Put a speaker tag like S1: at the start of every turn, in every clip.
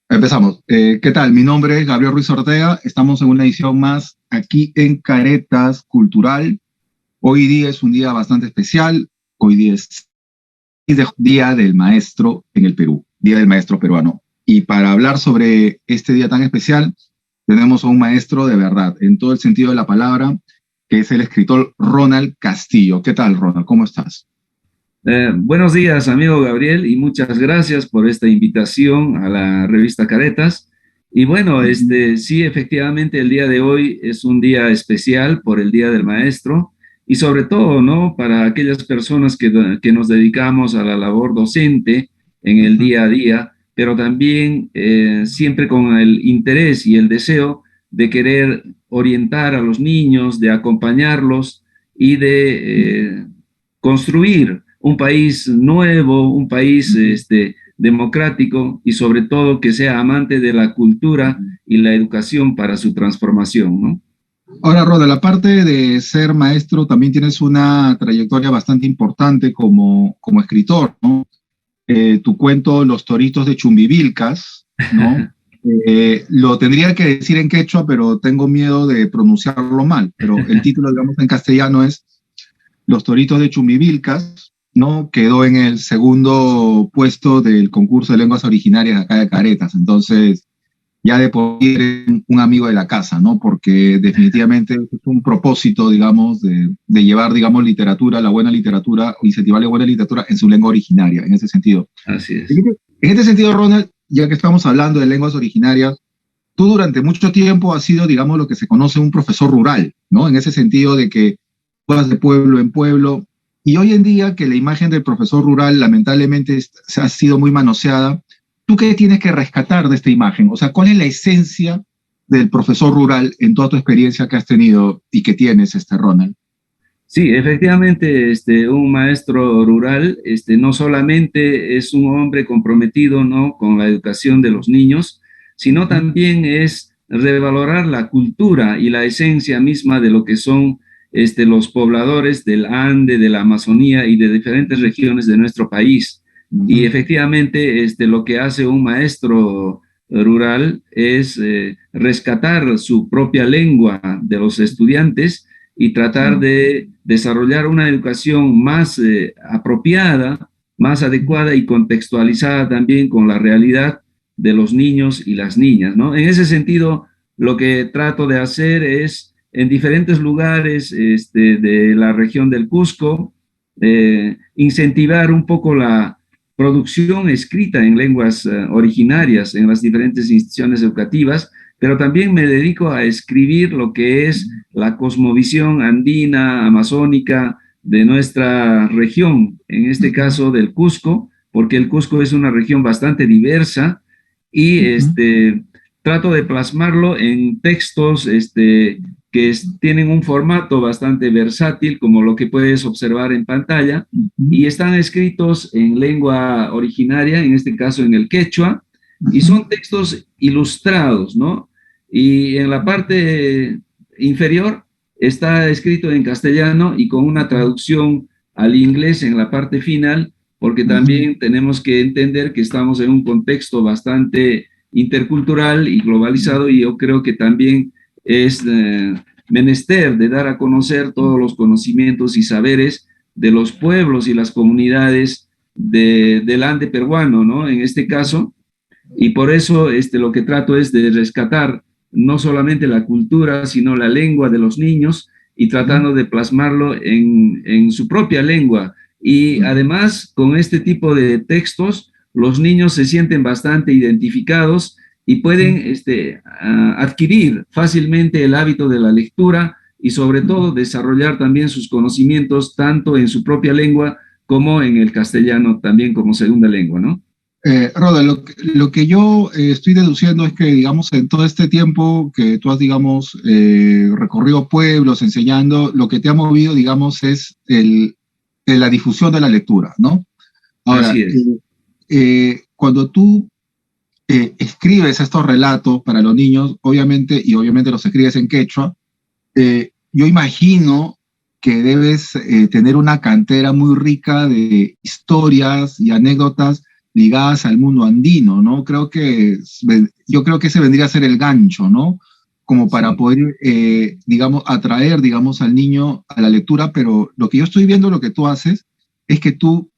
S1: Empezamos. ¿Qué tal? Mi nombre es Gabriel Ruiz Ortega. Estamos en una edición más aquí en Caretas Cultural. Hoy día es un día bastante especial. Hoy día es Día del Maestro en el Perú, Día del Maestro peruano. Y para hablar sobre este día tan especial, tenemos a un maestro de verdad, en todo el sentido de la palabra, que es el escritor Ronald Castillo. ¿Qué tal, Ronald? ¿Cómo estás?
S2: Buenos días, amigo Gabriel, y muchas gracias por esta invitación a la revista Caretas. Y bueno, sí, efectivamente, el día de hoy es un día especial por el Día del Maestro y sobre todo, ¿no? Para aquellas personas que nos dedicamos a la labor docente en el
S1: Ujú.
S2: día a día, pero también siempre con el interés y el deseo de querer orientar a los niños, de acompañarlos y de construir un país nuevo, un país democrático y sobre todo que sea amante de la cultura y la educación para su transformación, ¿no?
S1: Ahora, Ronald, aparte de ser maestro, también tienes una trayectoria bastante importante como escritor, ¿no? Tu cuento Los Toritos de Chumbivilcas, ¿no? Lo tendría que decir en quechua, pero tengo miedo de pronunciarlo mal, pero el título, digamos, en castellano es Los Toritos de Chumbivilcas, ¿no? Quedó en el segundo puesto del concurso de lenguas originarias de acá de Caretas, entonces ya de por sí eres un amigo de la casa, ¿no? Porque definitivamente es un propósito, digamos, de llevar, digamos, literatura, la buena literatura, o incentivar la buena literatura en su lengua originaria, en ese sentido.
S2: Así
S1: En
S2: es.
S1: este sentido, Ronald, ya que estamos hablando de lenguas originarias, tú durante mucho tiempo has sido, digamos, lo que se conoce un profesor rural, ¿no? En ese sentido de que vas de pueblo en pueblo, y hoy en día que la imagen del profesor rural lamentablemente se ha sido muy manoseada, ¿tú qué tienes que rescatar de esta imagen? O sea, ¿cuál es la esencia del profesor rural en toda tu experiencia que has tenido y que tienes, Ronald?
S2: Sí, efectivamente, un maestro rural, no solamente es un hombre comprometido, ¿no? Con la educación de los niños, sino
S1: Ujú.
S2: también es revalorar la cultura y la esencia misma de lo que son, los pobladores del Ande, de la Amazonía y de diferentes regiones de nuestro país. Y
S1: Ujú.
S2: efectivamente, lo que hace un maestro rural es rescatar su propia lengua de los estudiantes y tratar
S1: Claro.
S2: de desarrollar una educación más apropiada, más adecuada y contextualizada también con la realidad de los niños y las niñas, ¿no? En ese sentido, lo que trato de hacer es en diferentes lugares de la región del Cusco, incentivar un poco la producción escrita en lenguas originarias en las diferentes instituciones educativas, pero también me dedico a escribir lo que es la cosmovisión andina, amazónica de nuestra región, en este
S1: Ujú.
S2: caso del Cusco, porque el Cusco es una región bastante diversa y
S1: Ujú.
S2: trato de plasmarlo en textos tienen un formato bastante versátil, como lo que puedes observar en pantalla,
S1: Ujú.
S2: y están escritos en lengua originaria, en este caso en el quechua, y
S1: Ujú.
S2: son textos ilustrados, ¿no? Y en la parte inferior está escrito en castellano y con una traducción al inglés en la parte final, porque
S1: Ujú.
S2: también tenemos que entender que estamos en un contexto bastante intercultural y globalizado y yo creo que también es menester de dar a conocer todos los conocimientos y saberes de los pueblos y las comunidades del Ande peruano, ¿no? En este caso, y por eso lo que trato es de rescatar no solamente la cultura, sino la lengua de los niños y
S1: Ujú.
S2: tratando de plasmarlo en su propia lengua. Y además, con este tipo de textos, los niños se sienten bastante identificados y pueden adquirir fácilmente el hábito de la lectura y sobre todo desarrollar también sus conocimientos tanto en su propia lengua como en el castellano también como segunda lengua, ¿no?
S1: Roda, lo que yo estoy deduciendo es que, digamos, en todo este tiempo que tú has, digamos, recorrido pueblos enseñando, lo que te ha movido, digamos, es la difusión de la lectura, ¿no?
S2: Así
S1: Ahora,
S2: es.
S1: cuando tú escribes estos relatos para los niños, obviamente, y obviamente los escribes en quechua, yo imagino que debes tener una cantera muy rica de historias y anécdotas ligadas al mundo andino, ¿no? Yo creo que ese vendría a ser el gancho, ¿no? Como para poder, digamos, atraer, digamos, al niño a la lectura, pero lo que yo estoy viendo, lo que tú haces, es que tú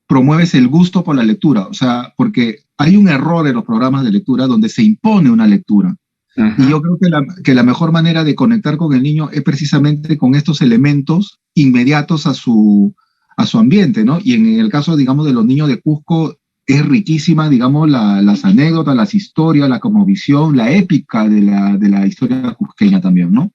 S1: promueves el gusto por la lectura, o sea, porque hay un error en los programas de lectura donde se impone una lectura. Y
S2: Ajá.
S1: yo creo que la mejor manera de conectar con el niño es precisamente con estos elementos inmediatos a su ambiente, ¿no? Y en el caso, digamos, de los niños de Cusco, es riquísima, digamos, las anécdotas, las historias, la cosmovisión, la épica de la historia cusqueña también, ¿no?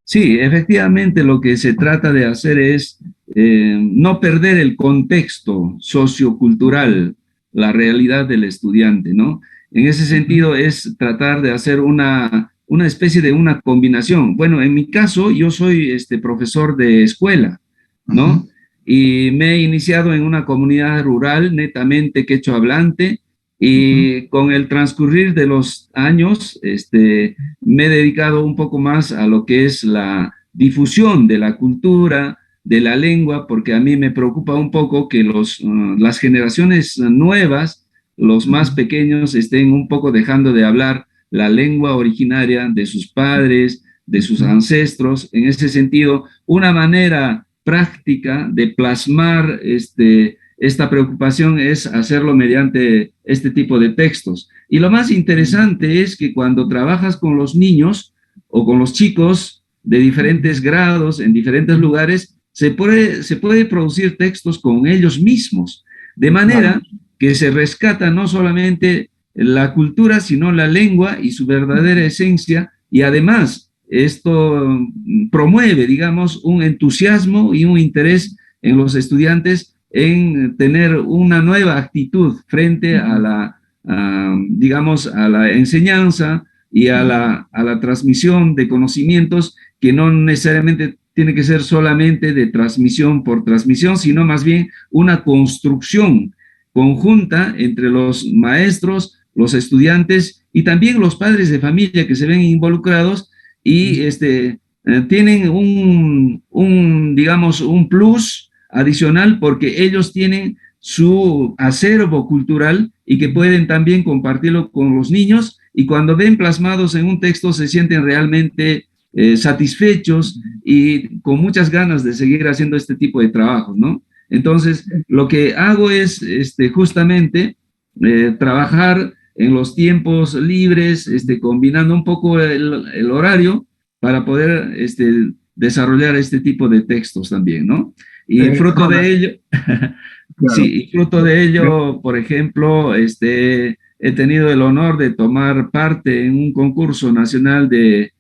S2: Sí, efectivamente lo que se trata de hacer es no perder el contexto sociocultural, la realidad del estudiante, ¿no? En ese sentido es tratar de hacer una especie de una combinación. Bueno, en mi caso, yo soy profesor de escuela,
S1: Ujú,
S2: ¿no? Y me he iniciado en una comunidad rural netamente quechua hablante
S1: ujú,
S2: y con el transcurrir de los años, me he dedicado un poco más a lo que es la difusión de la cultura, de la lengua, porque a mí me preocupa un poco que las generaciones nuevas, los más
S1: ujú.
S2: pequeños, estén un poco dejando de hablar la lengua originaria de sus padres, de sus
S1: Ujú.
S2: ancestros. En ese sentido, una manera práctica de plasmar esta preocupación es hacerlo mediante este tipo de textos. Y lo más interesante es que cuando trabajas con los niños o con los chicos de diferentes grados, en diferentes lugares, se puede producir textos con ellos mismos, de
S1: Claro.
S2: manera que se rescata no solamente la cultura, sino la lengua y su verdadera esencia, y además esto promueve, digamos, un entusiasmo y un interés en los estudiantes en tener una nueva actitud frente digamos, a la enseñanza y a la transmisión de conocimientos que no necesariamente tiene que ser solamente de transmisión por transmisión, sino más bien una construcción conjunta entre los maestros, los estudiantes y también los padres de familia que se ven involucrados y tienen digamos, un plus adicional porque ellos tienen su acervo cultural y que pueden también compartirlo con los niños y cuando ven plasmados en un texto se sienten realmente satisfechos y con muchas ganas de seguir haciendo este tipo de trabajos, ¿no? Entonces, lo que hago es justamente trabajar en los tiempos libres, combinando un poco el horario para poder desarrollar este tipo de textos también, ¿no? Y fruto de
S1: Ronald,
S2: ello,
S1: claro.
S2: sí, y fruto de ello, por ejemplo, he tenido el honor de tomar parte en un concurso nacional de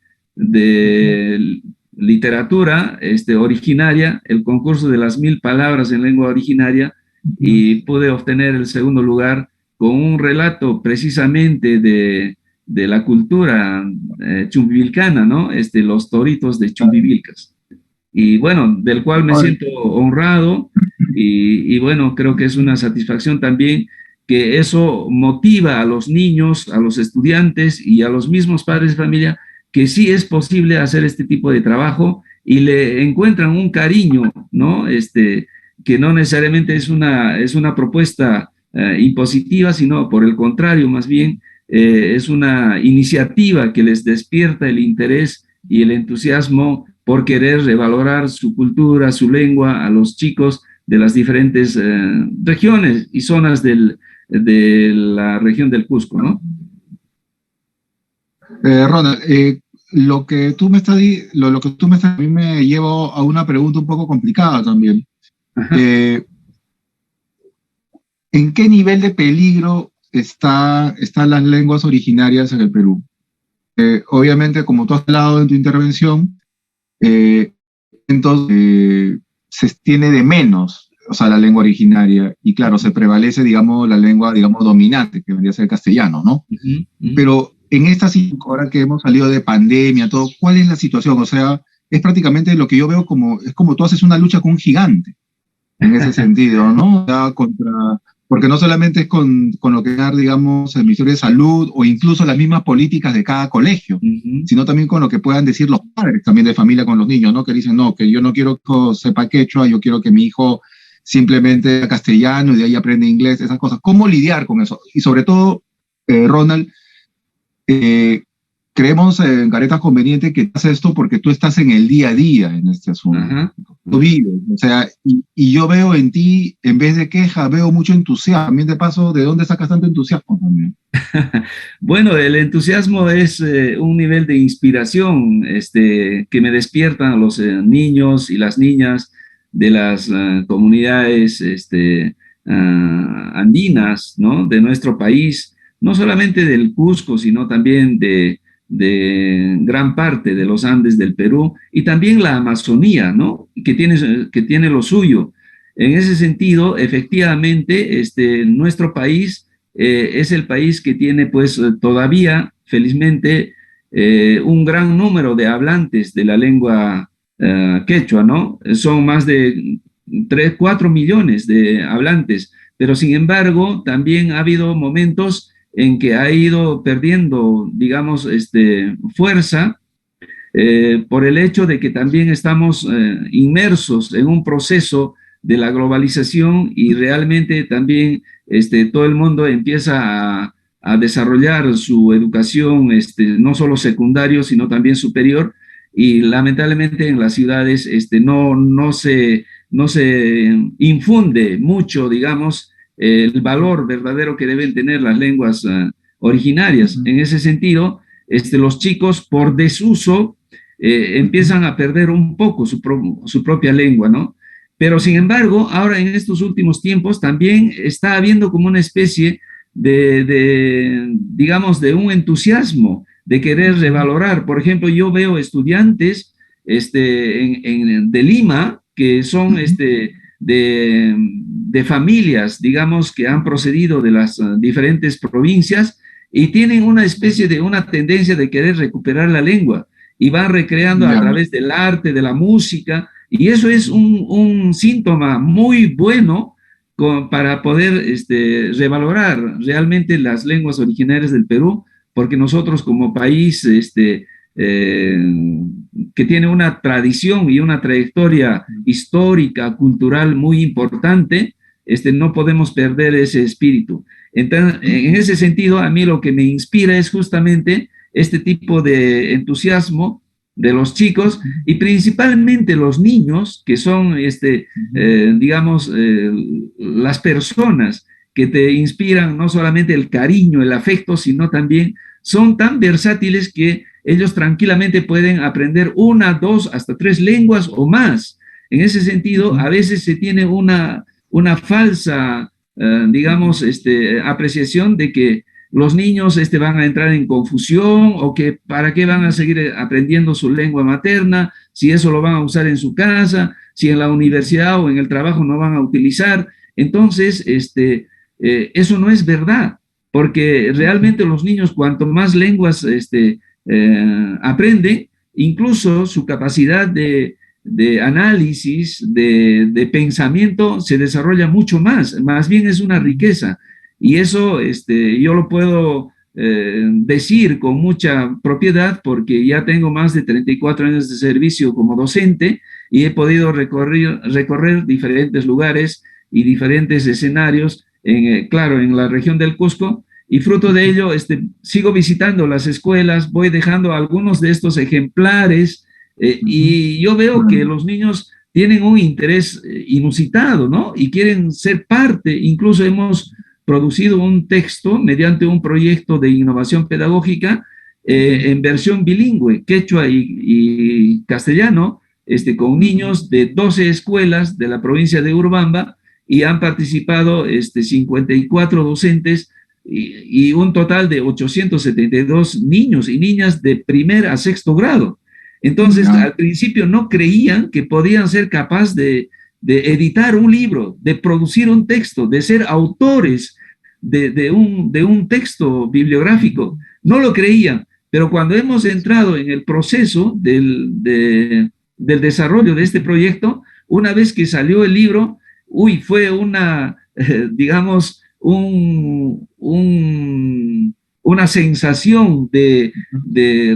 S2: literatura originaria, el concurso de las 1000 palabras en lengua originaria, y pude obtener el segundo lugar con un relato precisamente de la cultura chumbivilcana, ¿no? Los toritos de Chumbivilcas. Y bueno, del cual me
S1: Ahora,
S2: siento honrado y bueno, creo que es una satisfacción también que eso motiva a los niños, a los estudiantes y a los mismos padres de familia que sí es posible hacer este tipo de trabajo y le encuentran un cariño, ¿no? Que no necesariamente es una propuesta impositiva, sino por el contrario, más bien es una iniciativa que les despierta el interés y el entusiasmo por querer revalorar su cultura, su lengua a los chicos de las diferentes regiones y zonas de la región del Cusco, ¿no?
S1: Ronald, lo que tú me estás, a mí me lleva a una pregunta un poco complicada también.
S2: Ajá.
S1: Eh, ¿En qué nivel de peligro están las lenguas originarias en el Perú? Obviamente, como tú has hablado en tu intervención, eh, entonces se tiene de menos, o sea, la lengua originaria, y claro, se prevalece, digamos, la lengua, digamos, dominante, que vendría a ser el castellano, ¿no?
S2: Uh -huh, uh -huh.
S1: Pero en esta situación, ahora que hemos salido de pandemia, todo, ¿cuál es la situación? O sea, es prácticamente lo que yo veo como, es como tú haces una lucha con un gigante, en ese sentido, ¿no? Ya contra, porque no solamente es con lo que dar, digamos, el Ministerio de Salud o incluso las mismas políticas de cada colegio,
S2: Uh -huh.
S1: sino también con lo que puedan decir los padres también de familia con los niños, ¿no? Que dicen, no, que yo no quiero que sepa quechua, yo quiero que mi hijo simplemente castellano y de ahí aprende inglés, esas cosas. ¿Cómo lidiar con eso? Y sobre todo, Ronald, eh, creemos en Caretas Conveniente que haces esto porque tú estás en el día a día en este asunto.
S2: Ajá.
S1: Tú vives, o sea, y yo veo en ti, en vez de queja, veo mucho entusiasmo. También de paso, ¿de dónde sacas tanto entusiasmo también?
S2: Bueno, el entusiasmo es un nivel de inspiración que me despiertan a los niños y las niñas de las comunidades andinas, ¿no? De nuestro país, no solamente del Cusco, sino también de gran parte de los Andes del Perú y también la Amazonía, ¿no? Que tiene lo suyo. En ese sentido, efectivamente, nuestro país es el país que tiene pues todavía, felizmente, un gran número de hablantes de la lengua quechua, ¿no? Son más de 3, 4 millones de hablantes, pero sin embargo también ha habido momentos en que ha ido perdiendo, digamos, fuerza por el hecho de que también estamos inmersos en un proceso de la globalización y realmente también todo el mundo empieza a desarrollar su educación, no solo secundario, sino también superior, y lamentablemente en las ciudades no se infunde mucho, digamos, el valor verdadero que deben tener las lenguas originarias. En ese sentido, los chicos por desuso empiezan a perder un poco su propia lengua, ¿no? Pero sin embargo, ahora en estos últimos tiempos también está habiendo como una especie digamos, de un entusiasmo de querer revalorar. Por ejemplo, yo veo estudiantes de Lima que son de familias, digamos, que han procedido de las diferentes provincias y tienen una especie de una tendencia de querer recuperar la lengua y van recreando a través del arte, de la música, y eso es un síntoma muy bueno para poder revalorar realmente las lenguas originarias del Perú, porque nosotros como país que tiene una tradición y una trayectoria histórica, cultural muy importante, no podemos perder ese espíritu. Entonces, en ese sentido, a mí lo que me inspira es justamente este tipo de entusiasmo de los chicos y principalmente los niños, que son, digamos, las personas que te inspiran no solamente el cariño, el afecto, sino también son tan versátiles que ellos tranquilamente pueden aprender 1, 2, hasta 3 lenguas o más. En ese sentido, a veces se tiene una falsa, digamos, apreciación de que los niños van a entrar en confusión o que para qué van a seguir aprendiendo su lengua materna, si eso lo van a usar en su casa, si en la universidad o en el trabajo no van a utilizar. Entonces, eso no es verdad, porque realmente los niños cuanto más lenguas aprenden, incluso su capacidad de análisis, de pensamiento se desarrolla mucho más bien es una riqueza. Y eso yo lo puedo decir con mucha propiedad porque ya tengo más de 34 años de servicio como docente y he podido recorrer diferentes lugares y diferentes escenarios, claro, en la región del Cusco, y fruto de ello sigo visitando las escuelas, voy dejando algunos de estos ejemplares y yo veo que los niños tienen un interés inusitado, ¿no? Y quieren ser parte, incluso hemos producido un texto mediante un proyecto de innovación pedagógica en versión bilingüe, quechua y castellano, con niños de 12 escuelas de la provincia de Urubamba y han participado 54 docentes y un total de 872 niños y niñas de primer a sexto grado. Entonces, al principio no creían que podían ser capaces de editar un libro, de producir un texto, de ser autores de un texto bibliográfico. No lo creían, pero cuando hemos entrado en el proceso del desarrollo de este proyecto, una vez que salió el libro, fue digamos, una sensación de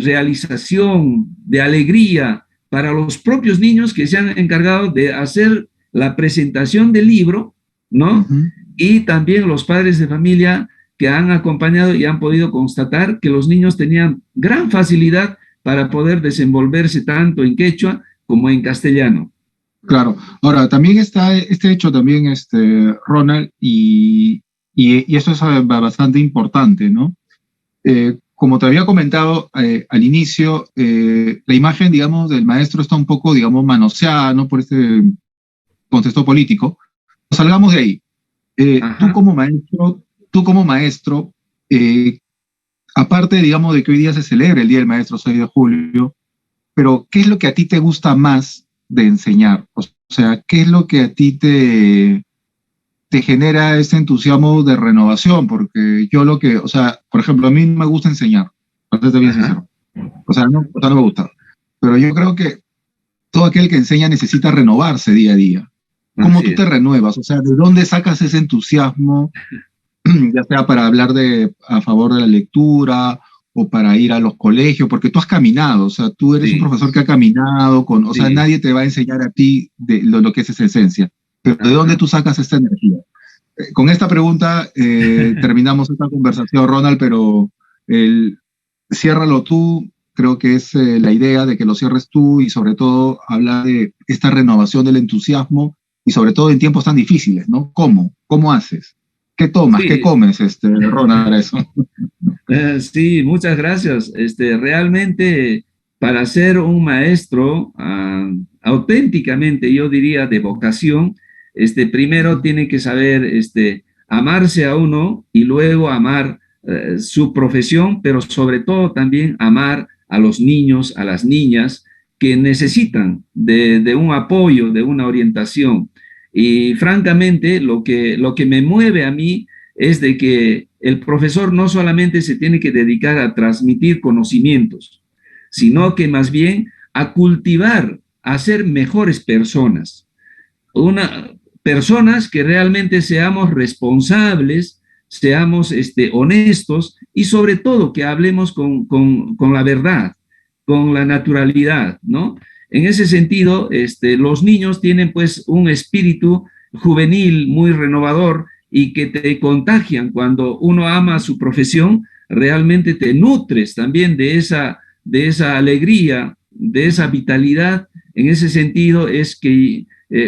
S2: realización, de alegría para los propios niños que se han encargado de hacer la presentación del libro, ¿no? Y también los padres de familia que han acompañado y han podido constatar que los niños tenían gran facilidad para poder desenvolverse tanto en quechua como en castellano.
S1: Claro. Ahora, también está este hecho también, Ronald, y eso es bastante importante, ¿no? Como te había comentado al inicio, la imagen, digamos, del maestro está un poco, digamos, manoseada, ¿no? Por este contexto político. Salgamos de ahí. Tú
S2: Ajá.
S1: como maestro, tú como maestro, eh, aparte, digamos, de que hoy día se celebra el Día del Maestro, 6 de julio, pero ¿qué es lo que a ti te gusta más de enseñar? O sea, ¿qué es lo que a ti te genera ese entusiasmo de renovación? Porque yo lo que, o sea, por ejemplo, a mí no me gusta enseñar, para serte bien
S2: Ajá.
S1: sincero. O sea, no me gusta. Pero yo creo que todo aquel que enseña necesita renovarse día a día. ¿Cómo
S2: Así
S1: tú te
S2: es.
S1: renuevas? O sea, ¿de dónde sacas ese entusiasmo, ya sea para hablar a favor de la lectura o para ir a los colegios? Porque tú has caminado, o sea, tú eres un
S2: Sí,
S1: profesor que ha caminado o sea,
S2: sí.
S1: nadie te va a enseñar a ti de lo que es esa esencia. Pero ¿de dónde
S2: Ajá.
S1: tú sacas esta energía? Con esta pregunta terminamos esta conversación, Ronald, pero el, ciérralo tú. Creo que es la idea de que lo cierres tú y sobre todo habla de esta renovación del entusiasmo y sobre todo en tiempos tan difíciles, ¿no? ¿Cómo? ¿Cómo haces? ¿Qué tomas? ¿Qué
S2: Sí,
S1: comes, Ronald, eso?
S2: sí, muchas gracias. Realmente, para ser un maestro, auténticamente, yo diría, de vocación, primero tiene que saber, amarse a uno y luego amar su profesión, pero sobre todo también amar a los niños, a las niñas que necesitan de un apoyo, de una orientación. Y francamente, lo que me mueve a mí es de que el profesor no solamente se tiene que dedicar a transmitir conocimientos, sino que más bien a cultivar, a ser mejores personas. Personas que realmente seamos responsables, seamos honestos y sobre todo que hablemos con la verdad, con la naturalidad, ¿no? En ese sentido, los niños tienen pues un espíritu juvenil muy renovador y que te contagian cuando uno ama su profesión, realmente te nutres también de esa alegría, de esa vitalidad. En ese sentido es que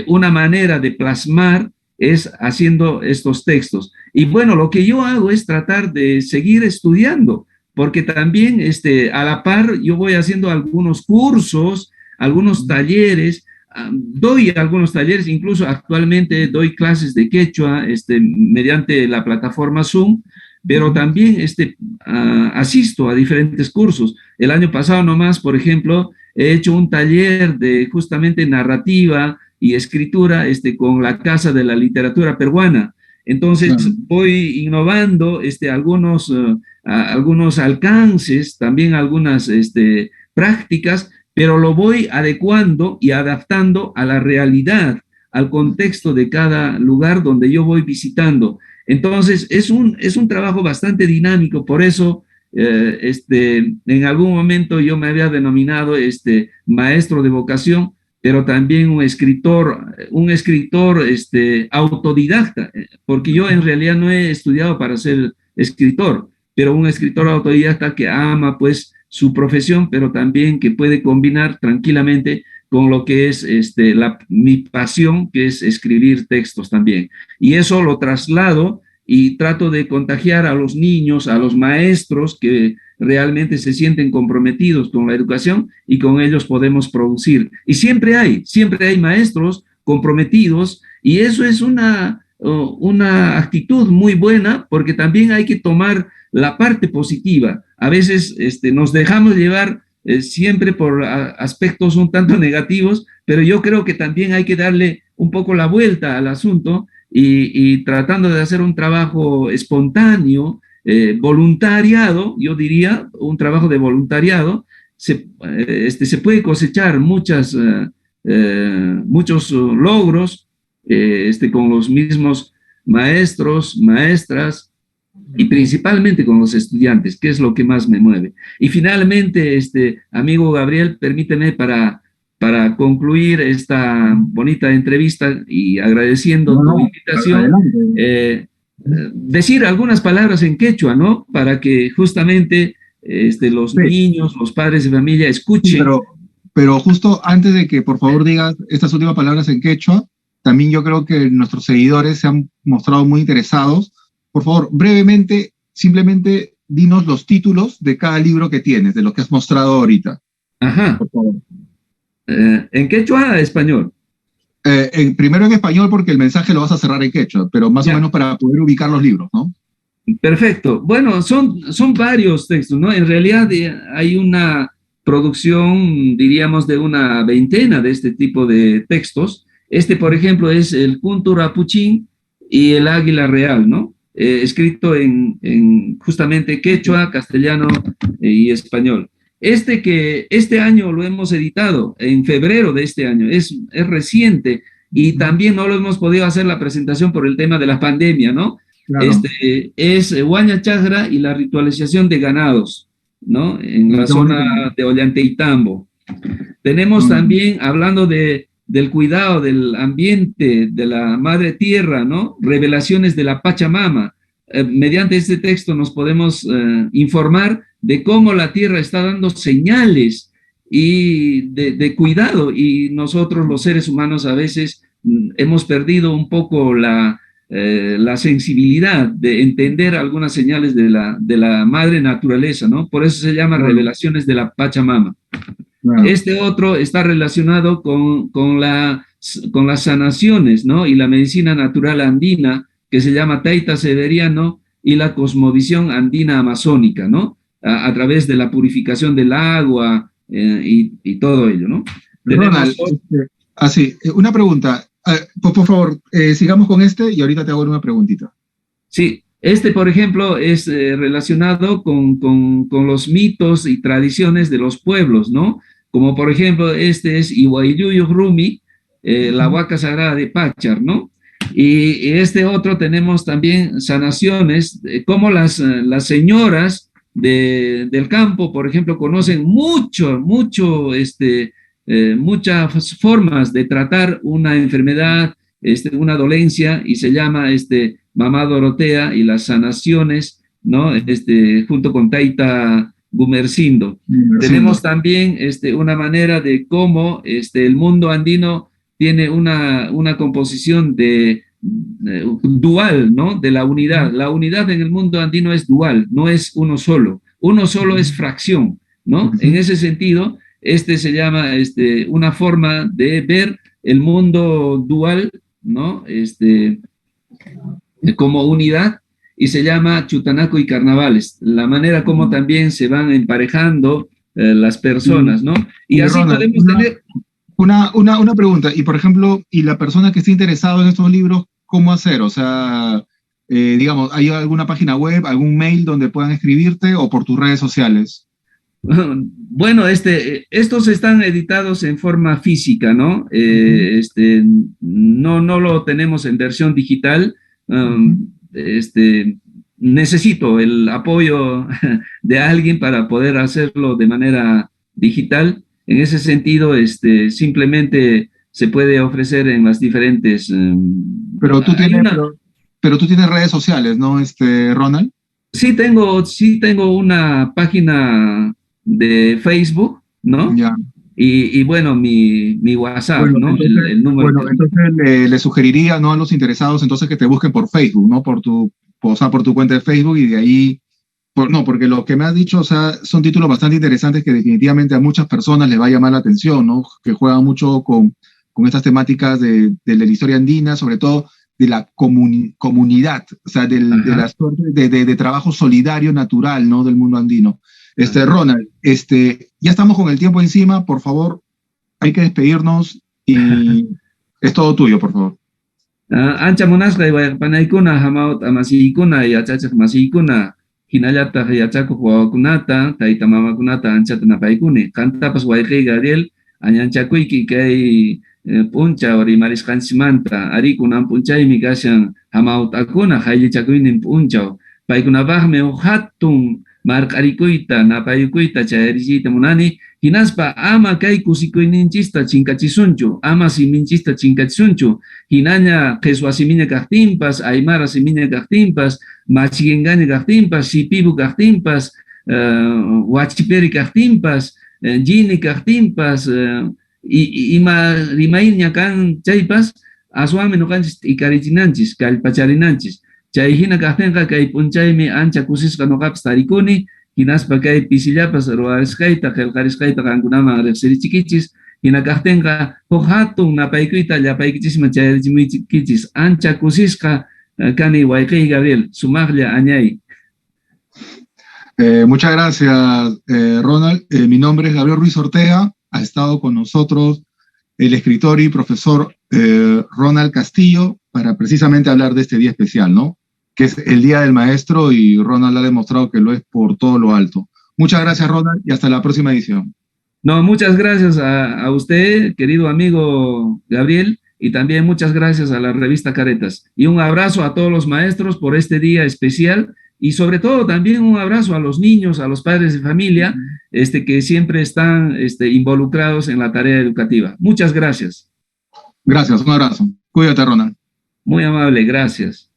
S2: una manera de plasmar es haciendo estos textos. Y bueno, lo que yo hago es tratar de seguir estudiando, porque también a la par yo voy haciendo algunos cursos, algunos talleres, doy algunos talleres, incluso actualmente doy clases de quechua mediante la plataforma Zoom, pero también asisto a diferentes cursos. El año pasado nomás, por ejemplo, he hecho un taller de justamente narrativa y escritura con la Casa de la Literatura Peruana. Entonces
S1: Claro.
S2: voy innovando algunos alcances, también algunas prácticas, pero lo voy adecuando y adaptando a la realidad, al contexto de cada lugar donde yo voy visitando. Entonces, es un trabajo bastante dinámico, por eso en algún momento yo me había denominado maestro de vocación, pero también un escritor autodidacta, porque yo en realidad no he estudiado para ser escritor, pero un escritor autodidacta que ama pues su profesión, pero también que puede combinar tranquilamente con lo que es mi pasión, que es escribir textos también. Y eso lo traslado y trato de contagiar a los niños, a los maestros que realmente se sienten comprometidos con la educación y con ellos podemos producir. Y siempre hay maestros comprometidos y eso es una actitud muy buena porque también hay que tomar la parte positiva. A veces nos dejamos llevar siempre por aspectos un tanto negativos, pero yo creo que también hay que darle un poco la vuelta al asunto y tratando de hacer un trabajo espontáneo, voluntariado, yo diría, un trabajo de voluntariado, se puede cosechar muchos logros con los mismos maestros, maestras, y principalmente con los estudiantes, que es lo que más me mueve. Y finalmente, amigo Gabriel, permíteme para concluir esta bonita entrevista y agradeciendo tu invitación, decir algunas palabras en quechua, ¿no? Para que justamente los niños, los padres de familia escuchen.
S1: Sí, pero justo antes de que por favor digas estas últimas palabras en quechua, también yo creo que nuestros seguidores se han mostrado muy interesados. Por favor, brevemente, simplemente dinos los títulos de cada libro que tienes, de lo que has mostrado ahorita.
S2: Ajá.
S1: Por favor.
S2: ¿En quechua o español?
S1: Primero en español porque el mensaje lo vas a cerrar en quechua, pero más o menos para poder ubicar los libros, ¿no?
S2: Perfecto. Bueno, son varios textos, ¿no? En realidad hay una producción, diríamos, de una veintena de este tipo de textos. Por ejemplo, es el Punto Rapuchín y el Águila Real, ¿no? Escrito en justamente quechua, castellano y español. Que este año lo hemos editado, en febrero de este año, es reciente y también no lo hemos podido hacer la presentación por el tema de la pandemia, ¿no?
S1: Claro.
S2: Es Huaña Chajra y la ritualización de ganados, ¿no? En la zona de Ollantaytambo. Tenemos también, hablando del cuidado del ambiente, de la madre tierra, ¿no? Revelaciones de la Pachamama. Mediante este texto nos podemos informar de cómo la tierra está dando señales y de cuidado, y nosotros los seres humanos a veces hemos perdido un poco la sensibilidad de entender algunas señales de la madre naturaleza, ¿no? Por eso se llama Revelaciones de la Pachamama. Wow. Otro está relacionado con las sanaciones, ¿no? Y la medicina natural andina, que se llama Taita Severiano, y la cosmovisión andina amazónica, ¿no? A través de la purificación del agua y todo ello, ¿no?
S1: Ronald, una pregunta. Por favor, sigamos con y ahorita te hago una preguntita.
S2: Sí, por ejemplo, es relacionado con los mitos y tradiciones de los pueblos, ¿no? Como por ejemplo, es Iwaiyuyo Rumi, la huaca sagrada de Pachar, ¿no? Y otro tenemos también sanaciones, como las señoras del campo, por ejemplo, conocen muchas formas de tratar una enfermedad, una dolencia, y se llama Mamá Dorotea y las sanaciones, ¿no? Junto con Taita Gumersindo. Tenemos también una manera de cómo el mundo andino tiene una composición dual, ¿no? De la unidad. La unidad en el mundo andino es dual, no es uno solo. Uno solo es fracción, ¿no? En ese sentido, se llama una forma de ver el mundo dual, ¿no? Como unidad, y se llama Chutanaco y Carnavales, la manera como también se van emparejando las personas, ¿no? Y así Ronald, podemos tener...
S1: Una pregunta, y por ejemplo, y la persona que esté interesado en estos libros, ¿cómo hacer? O sea, digamos, ¿hay alguna página web, algún mail donde puedan escribirte o por tus redes sociales?
S2: Bueno, estos están editados en forma física, ¿no? No lo tenemos en versión digital. Necesito el apoyo de alguien para poder hacerlo de manera digital. En ese sentido, simplemente se puede ofrecer en las diferentes...
S1: Pero tú tienes redes sociales, ¿no, Ronald?
S2: Sí tengo una página de Facebook, ¿no?
S1: Ya.
S2: Y bueno, mi WhatsApp,
S1: bueno,
S2: ¿no?
S1: Entonces,
S2: el número.
S1: Bueno, entonces le sugeriría, ¿no? A los interesados, entonces que te busquen por Facebook, ¿no? Por tu cuenta de Facebook, y de ahí... porque lo que me has dicho, o sea, son títulos bastante interesantes que definitivamente a muchas personas les va a llamar la atención, ¿no? Que juegan mucho con estas temáticas de la historia andina, sobre todo de la comunidad, o sea, de trabajo solidario natural, ¿no? Del mundo andino. Ronald, ya estamos con el tiempo encima, por favor, hay que despedirnos y es todo tuyo, por favor.
S2: Ancha monasca y panaikuna, hamaut amasikuna y achachak masikuna. Hinallata yachaku huakunata, taita mamakunata anchata napaikuni. Kantapas wayqi Gabriel, añanchakuiki kay puncha ori marisqanchimanta, arikunan punchaymi kashan hamautakuna, haylichakuynin punchaw. Paykunapaqmi hatun marq'arikuyta, napayukuyta chayarisiyta munani, hinaspa ama kay kusikuyninchista chinkachisunchu, ama siminchista chinkachisunchu, hinaña qeswa simiña kaqtinpas, aymara simiña kaqtinpas, machigengaña kaqtinpas, shipibu kaqtinpas, wachiperi kaqtinpas, jini kaqtinpas, ima rimayña kan chaypas, aswami nuqanchis ikarichinanchis, kallpacharinanchis. Chay hina kaqtinqa kay p'unchaymi ancha kusisqa nuqapis tarikuni, hinaspa kay pisillapas ruwarisqayta, qillqarisqayta qankunaman riqsirichikichis, hina kaqtinqa huk hatun napaykuyta llapaykichisman chayarichimukichis, ancha kusisqa kani wayqiy Gabriel, sumaqlla añay.
S1: Muchas gracias, Ronald. Mi nombre es Gabriel Ruiz Ortega. Ha estado con nosotros el escritor y profesor Ronald Castillo para precisamente hablar de este día especial, ¿no? Que es el Día del Maestro, y Ronald ha demostrado que lo es por todo lo alto. Muchas gracias, Ronald, y hasta la próxima edición.
S2: No, muchas gracias a usted, querido amigo Gabriel, y también muchas gracias a la revista Caretas. Y un abrazo a todos los maestros por este día especial, y sobre todo también un abrazo a los niños, a los padres de familia, que siempre están involucrados en la tarea educativa. Muchas gracias.
S1: Gracias, un abrazo. Cuídate, Ronald.
S2: Muy amable, gracias.